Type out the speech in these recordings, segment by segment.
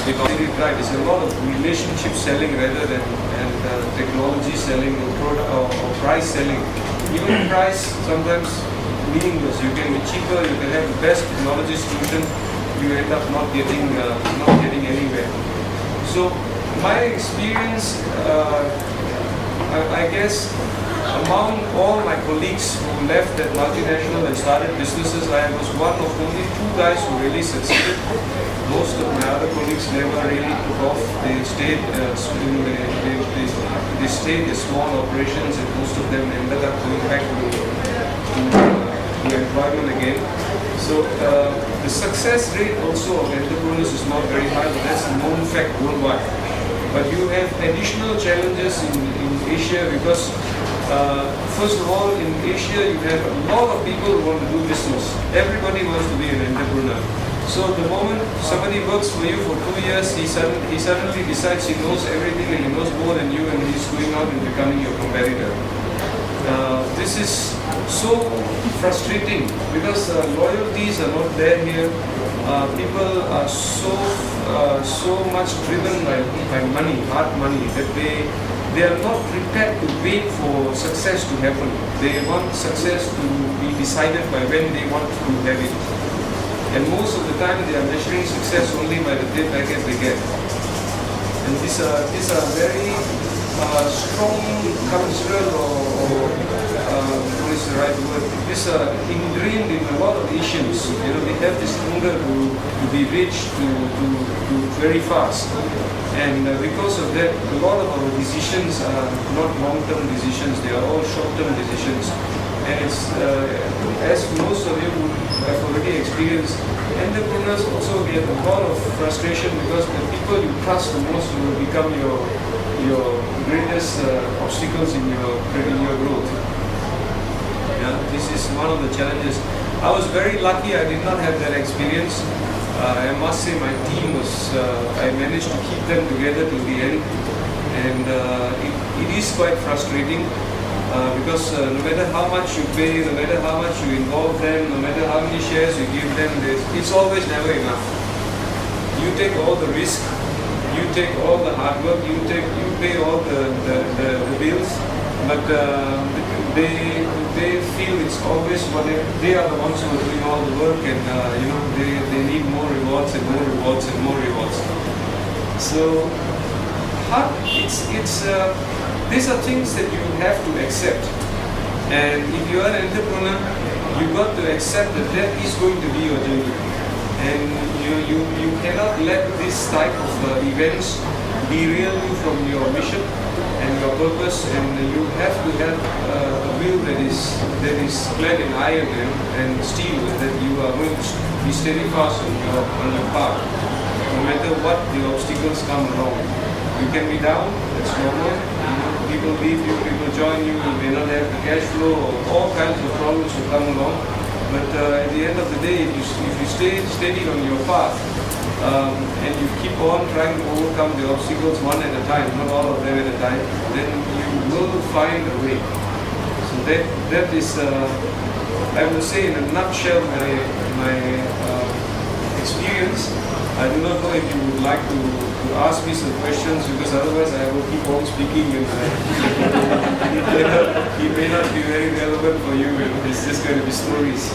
because it's a lot of relationship selling rather than technology selling or product or price selling. Even price sometimes meaningless. You can be cheaper, you can have the best technology solution, you end up not getting anywhere. So my experience, I guess, among all my colleagues who left that multinational and started businesses, I was one of only 2 guys who really succeeded. Most of my other colleagues never really took off. They stayed they stayed in small operations, and most of them ended up going back to employment again. So the success rate also of entrepreneurs is not very high, but that's a known fact worldwide. But you have additional challenges in Asia because first of all, in Asia you have a lot of people who want to do business. Everybody wants to be an entrepreneur. So the moment somebody works for you for 2 years, he suddenly decides he knows everything and he knows more than you, and he's going out and becoming your competitor. This is so frustrating because loyalties are not there here. People are so much driven by money, hard money, that they are not prepared to wait for success to happen. They want success to be decided by when they want to have it. And most of the time they are measuring success only by the pay packet they get. And these are very strong cultural or what is the right word? These are ingrained in a lot of Asians. You know, they have this hunger to be rich, to very fast. And because of that, a lot of our decisions are not long-term decisions, they are all short-term decisions. And it's, as most of you have already experienced, entrepreneurs also get a lot of frustration because the people you trust the most will become your greatest obstacles in your growth. Yeah, this is one of the challenges. I was very lucky, I did not have that experience. I must say my team was, I managed to keep them together till the end, and it is quite frustrating because no matter how much you pay, no matter how much you involve them, no matter how many shares you give them, it's always never enough. You take all the risk, you take all the hard work, you pay all the bills, but they feel it's always whatever, they are the ones who are doing all the work, and they need more rewards and more rewards and more rewards. So these are things that you have to accept. And if you are an entrepreneur, you've got to accept that is going to be your journey. And you cannot let this type of events derail you from your mission and your purpose, and you have to have a will that is clad in iron and steel, that you are going to be steadfast on your path, no matter what the obstacles come along. You can be down, that's normal. People leave you, people join you may not have the cash flow, or all kinds of problems will come along. But at the end of the day, if you stay steady on your path, and you keep on trying to overcome the obstacles one at a time, not all of them at a time, then you will find a way. So that is, I will say in a nutshell, my experience. I do not know if you would like to ask me some questions, because otherwise I will keep on speaking and it may not be very relevant for you. It's just going to be stories.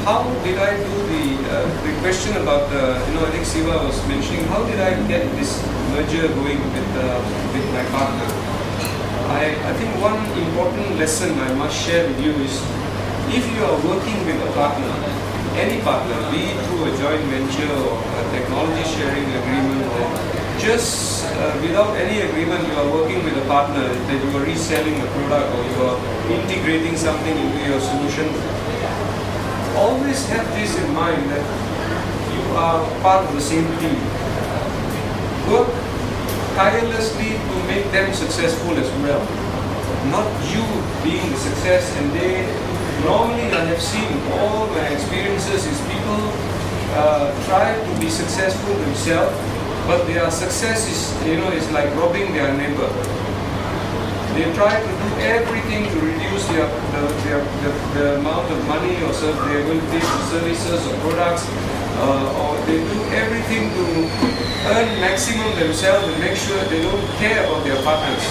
How did I do the question about I think Siva was mentioning, how did I get this merger going with my partner? I think one important lesson I must share with you is, if you are working with a partner, any partner, be it through a joint venture or a technology sharing agreement, or just without any agreement, you are working with a partner, that you are reselling a product or you are integrating something into your solution, always have this in mind, that you are part of the same team. Work tirelessly to make them successful as well. Not you being the success, and they normally, I have seen all my experiences is people try to be successful themselves, but their success is like robbing their neighbor. They try to do everything to reduce the amount of money or they are going to pay for services or products, or they do everything to earn maximum themselves and make sure they don't care about their partners.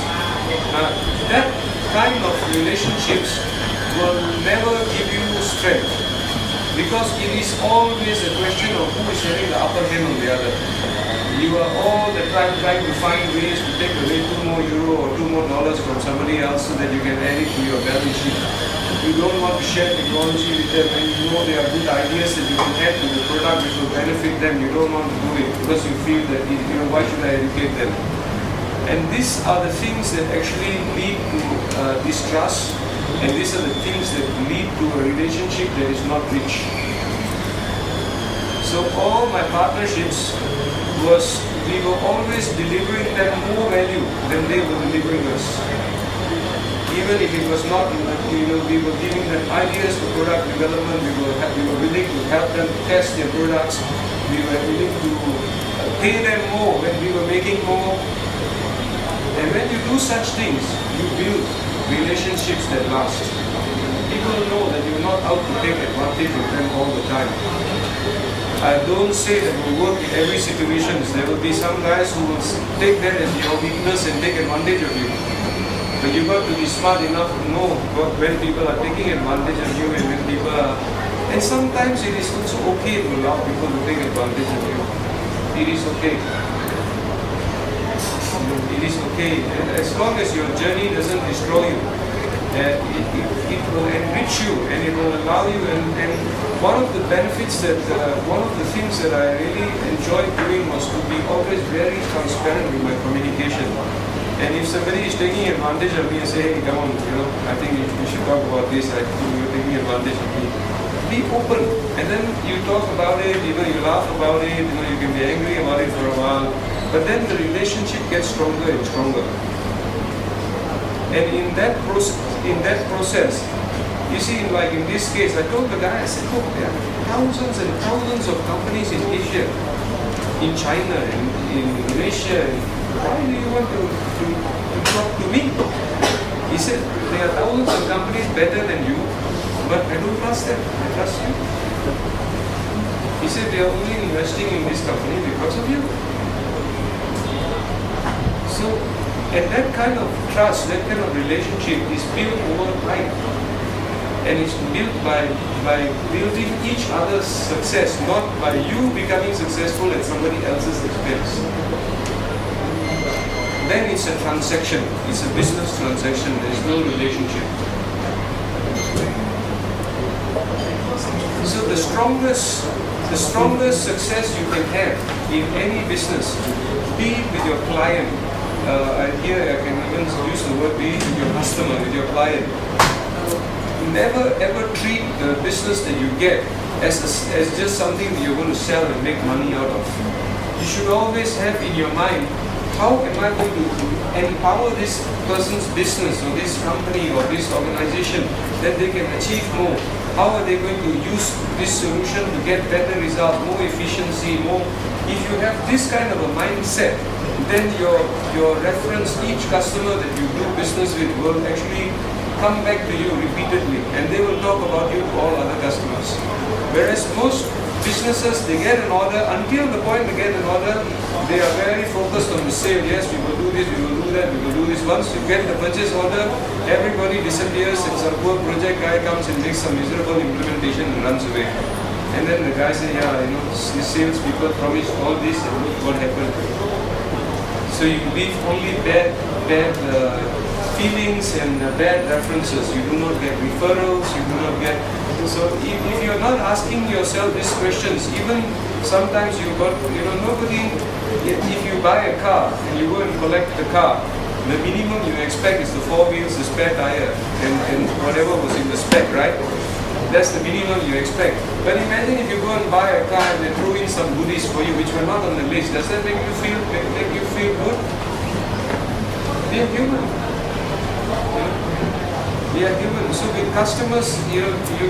That kind of relationships will never give you strength, because it is always a question of who is having the upper hand on the other. You are all the time trying to find ways to take away €2 more or $2 more from somebody else so that you can add it to your balance sheet. You don't want to share technology with them, and you know there are good ideas that you can add to the product which will benefit them. You don't want to do it because you feel that, why should I educate them? And these are the things that actually lead to distrust, and these are the things that lead to a relationship that is not rich. So all my partnerships we were always delivering them more value than they were delivering us. Even if it was not, we were giving them ideas for product development, we were willing to help them test their products, we were willing to pay them more when we were making more. And when you do such things, you build relationships that last. People know that you're not out to take advantage of them all the time. I don't say that will work in every situation. There will be some guys who will take that as your weakness and take advantage of you. But you've got to be smart enough to know when people are taking advantage of you and when people are... And sometimes it is also okay to allow people to take advantage of you. It is okay. It is okay. As long as your journey doesn't destroy you, it will enrich you and it will allow you. And one of the benefits one of the things that I really enjoyed doing was to be always very transparent with my communication. And if somebody is taking advantage of me and say, hey, come on, I think we should talk about this, I think you're taking advantage of me. Be open, and then you talk about it, you laugh about it, you can be angry about it for a while, but then the relationship gets stronger and stronger. And in that process, you see, like in this case, I told the guy, I said, look, there are thousands and thousands of companies in Asia, in China, in Indonesia. Why do you want to talk to me? He said, there are thousands of companies better than you, but I don't trust them, I trust you. He said, they are only investing in this company because of you. So, and that kind of trust, that kind of relationship is built over time. And it's built by building each other's success, not by you becoming successful at somebody else's expense. Then it's a transaction, it's a business transaction, there is no relationship. So the strongest success you can have in any business, be it with your client, here I can even use the word, be it with your customer, with your client. Never ever treat the business that you get as just something that you're going to sell and make money out of. You should always have in your mind, how am I going to empower this person's business or this company or this organization that they can achieve more? How are they going to use this solution to get better results, more efficiency, more? If you have this kind of a mindset, then your reference, each customer that you do business with will actually come back to you repeatedly, and they will talk about you to all other customers. Whereas most businesses, they get an order, until the point they get an order, they are very focused on the sale. Yes, we will do this, we will do that, we will do this. Once you get the purchase order, everybody disappears and some poor project guy comes and makes some miserable implementation and runs away. And then the guy says, yeah, the sales people promised all this and look what happened. So you leave only bad feelings and bad references. You do not get referrals, you do not get... So if you're not asking yourself these questions, even sometimes you got, nobody, if you buy a car and you go and collect the car, the minimum you expect is the 4 wheels, the spare tire, and whatever was in the spec, right? That's the minimum you expect. But imagine if you go and buy a car and they throw in some goodies for you which were not on the list. Does that make you feel good? We are human. We are human. So with customers, you